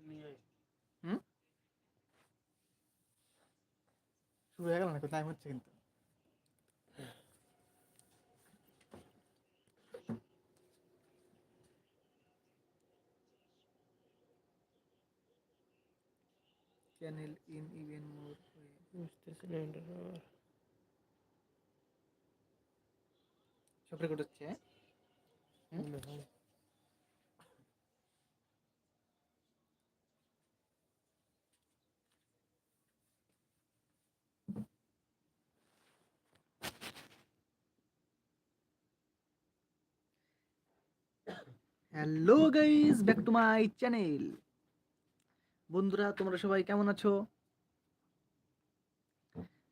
হুম, শুরু হয়ে গেল না, টাইম হচ্ছে কিন্তু। চ্যানেল ইন ইভেন মোর সব রেকর্ড হচ্ছে। Hello guys, back to my channel. বন্ধুরা, তোমরা সবাই কেমন আছো?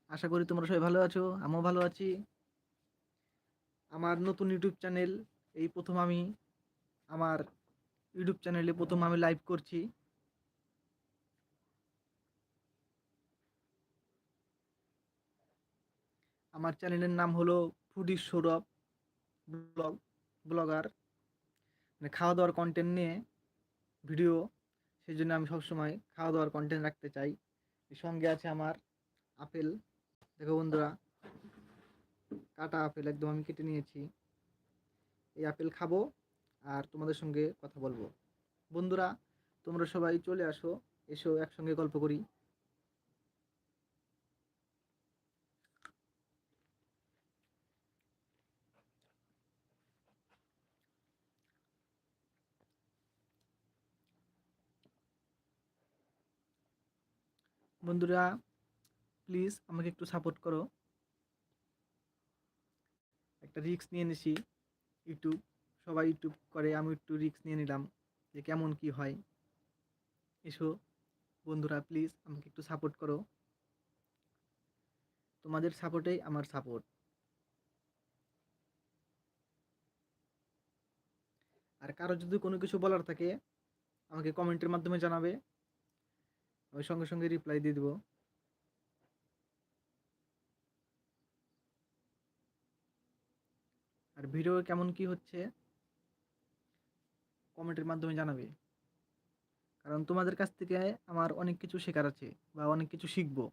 আশা করি তোমরা সবাই ভালো আছো, আমিও ভালো আছি। আমার নতুন ইউটিউব চ্যানেল, এই প্রথম আমি আমার ইউটিউব চ্যানেলে প্রথম আমি লাইভ করছি। আমার চ্যানেলের নাম হলো ফুডি সৌরভ ব্লগার, মানে খাওয়া দাওয়ার কন্টেন্ট নিয়ে ভিডিও। সেই জন্য আমি সবসময় খাওয়া দাওয়ার কন্টেন্ট রাখতে চাই। এর সঙ্গে আছে আমার আপেল, দেখো বন্ধুরা, কাটা আপেল একদম আমি কেটে নিয়েছি। এই আপেল খাবো আর তোমাদের সঙ্গে কথা বলবো। বন্ধুরা, তোমরা সবাই চলে আসো, এসো একসঙ্গে গল্প করি। বন্ধুরা, প্লিজ আমাকে একটু সাপোর্ট করো। একটা রিস্ক নিয়ে নিছি, ইউটিউব, সবাই ইউটিউব করে, আমি একটু রিস্ক নিয়ে নিলাম যে কেমন কি হয়। এসো বন্ধুরা, প্লিজ আমাকে একটু সাপোর্ট করো। তোমাদের সাপোর্টেই আমার সাপোর্ট। আর কারো যদি কোনো কিছু বলার থাকে আমাকে কমেন্টের মাধ্যমে জানাবে, আমি সঙ্গে সঙ্গে রিপ্লাই দিয়ে দেবো। আর ভিডিও কেমন কি হচ্ছে কমেন্টের মাধ্যমে জানাবে, কারণ তোমাদের কাছ থেকে আমার অনেক কিছু শেখার আছে বা অনেক কিছু শিখবো।